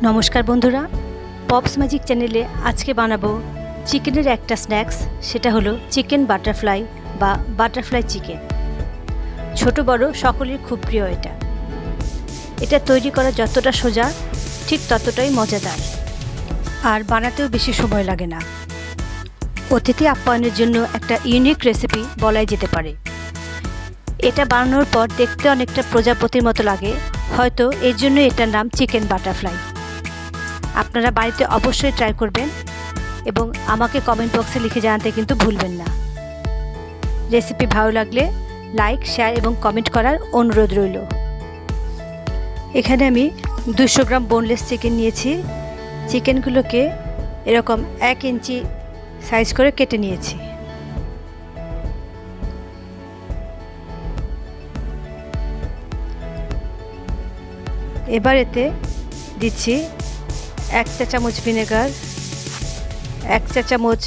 নমস্কার বন্ধুরা, pops magic চ্যানেলে আজকে বানাবো চিকেনের একটা স্ন্যাক্স। সেটা হলো চিকেন বাটারফ্লাই বা বাটারফ্লাই চিকেন। ছোট বড় সকলের খুব প্রিয় এটা তৈরি করা যতটা সোজা ঠিক ততটাই মজাদার, আর বানাতেও বেশি সময় লাগে না। অতিথি আপ্যায়নের জন্য একটা ইউনিক রেসিপি বলাই যেতে পারে। এটা বানানোর পর দেখতে অনেকটা প্রজাপতির মতো লাগে, হয়তো এর জন্য এটার নাম চিকেন বাটারফ্লাই। আপনারা বাড়িতে অবশ্যই ট্রাই করবেন এবং আমাকে কমেন্ট বক্সে লিখে জানাতে কিন্তু ভুলবেন না। রেসিপি ভালো লাগলে লাইক, শেয়ার এবং কমেন্ট করার অনুরোধ রইল। এখানে আমি 200 গ্রাম বোনলেস চিকেন নিয়েছি। চিকেনগুলোকে এরকম 1 ইঞ্চি সাইজ করে কেটে নিয়েছি। এবার এতে দিচ্ছি 1 চা চামচ ভিনেগার, 1 চা চামচ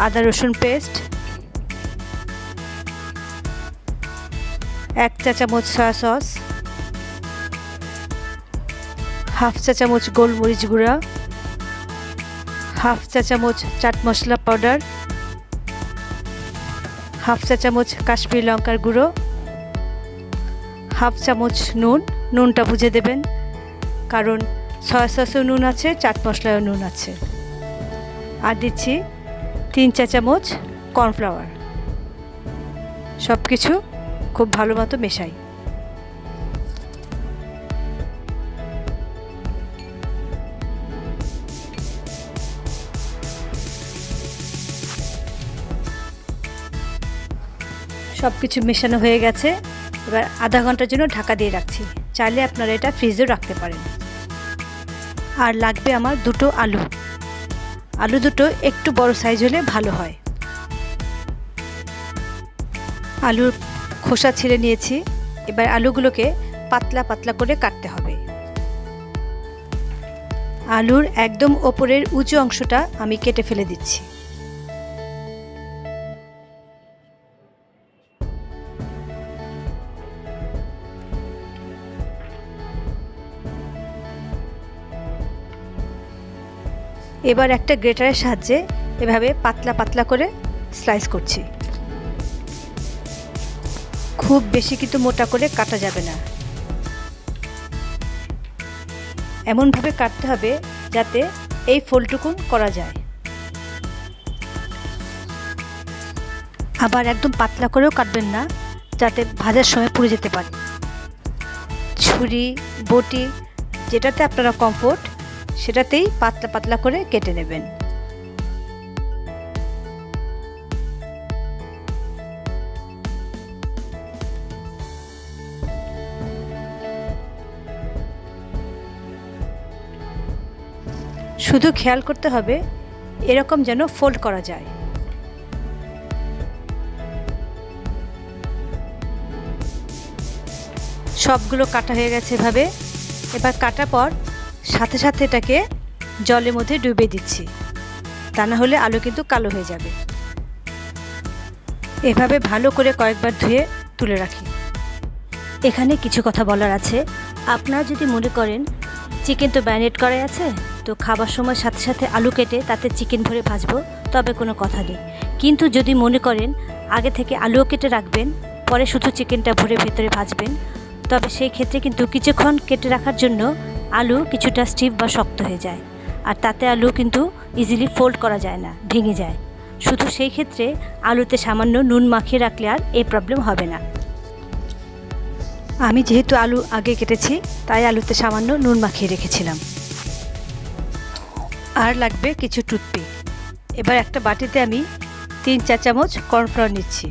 আদা রসুন পেস্ট, 1 চা চামচ সয়া সস, হাফ চা চামচ গোলমরিচ গুঁড়া, হাফ চা চামচ চাট মশলা পাউডার, হাফ চা চামচ কাশ্মীরি লঙ্কার গুঁড়ো, হাফ চামচ নুনটা বুঝে দেবেন, কারণ সয়া সসেও নুন আছে, চাট মশলায়ও নুন আছে। আর দিচ্ছি 3 চা চামচ কর্নফ্লাওয়ার। সব কিছু খুব ভালো মতো মেশাই। সব কিছু মেশানো হয়ে গেছে। এবার আধা ঘন্টার জন্য ঢাকা দিয়ে রাখছি। চাইলে আপনারা এটা ফ্রিজেও রাখতে পারেন। আর লাগবে আমার দুটো আলু দুটো একটু বড় সাইজ হলে ভালো হয়। আলুর খোসা ছেড়ে নিয়েছি। এবার আলুগুলোকে পাতলা পাতলা করে কাটতে হবে। আলুর একদম ওপরের উঁচু অংশটা আমি কেটে ফেলে দিচ্ছি। এবার একটা গ্রেটারের সাহায্যে এভাবে পাতলা পাতলা করে স্লাইস করছি। খুব বেশি কিন্তু মোটা করে কাটা যাবে না। এমনভাবে কাটতে হবে যাতে এই ফোল্ডটুকুন করা যায়। আবার একদম পাতলা করেও কাটবেন না, যাতে ভাজার সময় পুড়ে যেতে পারে। ছুরি, বটি, যেটাতে আপনারা কমফোর্ট সেটাতেই পাতলা পাতলা করে কেটে নেবেন। শুধু খেয়াল করতে হবে এরকম যেন ফোল্ড করা যায়। সবগুলো কাটা হয়ে গেছে এভাবে। এবার কাটার পর সাথে সাথে এটাকে জলের মধ্যে ডুবিয়ে দিচ্ছি, তা না হলে আলু কিন্তু কালো হয়ে যাবে। এভাবে ভালো করে কয়েকবার ধুয়ে তুলে রাখি। এখানে কিছু কথা বলার আছে। আপনারা যদি মনে করেন চিকেন তো ম্যারিনেট করাই আছে, তো খাবার সময় সাথে সাথে আলু কেটে তাতে চিকেন ভরে ভাজবো, তবে কোনো কথা নেই। কিন্তু যদি মনে করেন আগে থেকে আলুও কেটে রাখবেন, পরে শুধু চিকেনটা ভরে ভেতরে ভাজবেন, তবে সেই ক্ষেত্রে কিন্তু কিছুক্ষণ কেটে রাখার জন্য আলু কিছুটা স্টিফ বা শক্ত হয়ে যায়, আর তাতে আলু কিন্তু ইজিলি ফোল্ড করা যায় না, ভেঙে যায়। শুধু সেই ক্ষেত্রে আলুতে সামান্য নুন মাখিয়ে রাখলে আর এই প্রবলেম হবে না। আমি যেহেতু আলু আগে কেটেছি, তাই আলুতে সামান্য নুন মাখিয়ে রেখেছিলাম। আর লাগবে কিছু টুথপিক। এবার একটা বাটিতে আমি 3 চা চামচ কর্নফ্লাওয়ার নিচ্ছি।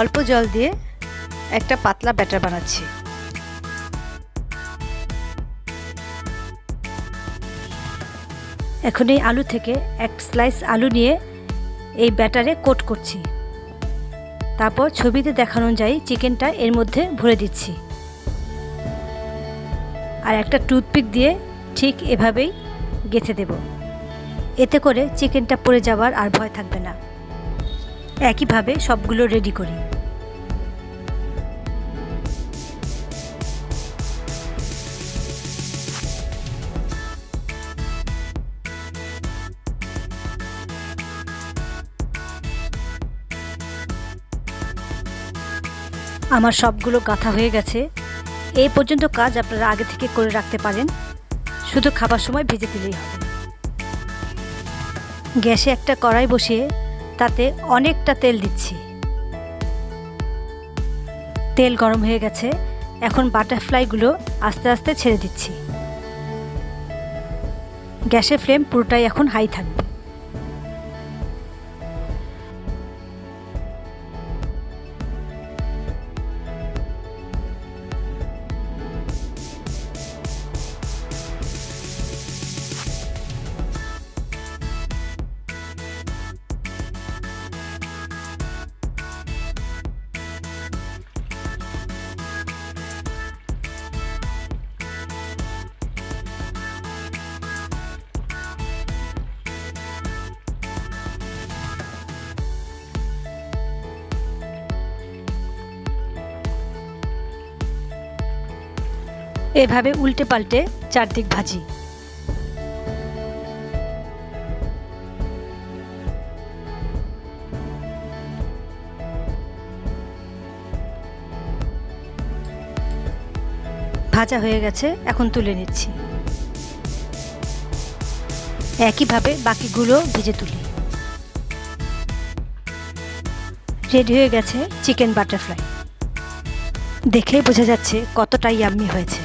অল্প জল দিয়ে একটা পাতলা ব্যাটার বানাচ্ছি। এখন এই আলু থেকে এক স্লাইস আলু নিয়ে এই ব্যাটারে কোট করছি। তারপর ছবিতে দেখানো অনুযায়ী চিকেনটা এর মধ্যে ভরে দিচ্ছি। আর একটা টুথপিক দিয়ে ঠিক এভাবেই গেঁথে দেব। এতে করে চিকেনটা পড়ে যাওয়ার আর ভয় থাকবে না। একইভাবে সবগুলো রেডি করি। আমার সবগুলো গাঁথা হয়ে গেছে। এই পর্যন্ত কাজ আপনারা আগে থেকে করে রাখতে পারেন, শুধু খাবার সময় ভেজে দিলেই হবে। গ্যাসে একটা কড়াই বসিয়ে তাতে অনেকটা তেল দিচ্ছি। তেল গরম হয়ে গেছে, এখন বাটারফ্লাইগুলো আস্তে আস্তে ছেড়ে দিচ্ছি। গ্যাসের ফ্লেম পুরোটাই এখন হাই থাকবে। এভাবে উল্টে পাল্টে চারদিক ভাজি। ভাজা হয়ে গেছে, এখন তুলে নিচ্ছি। একইভাবে বাকিগুলো ভেজে তুলি। রেডি হয়ে গেছে চিকেন বাটারফ্লাই। দেখেই বোঝা যাচ্ছে কতটা ইয়াম্মি হয়েছে।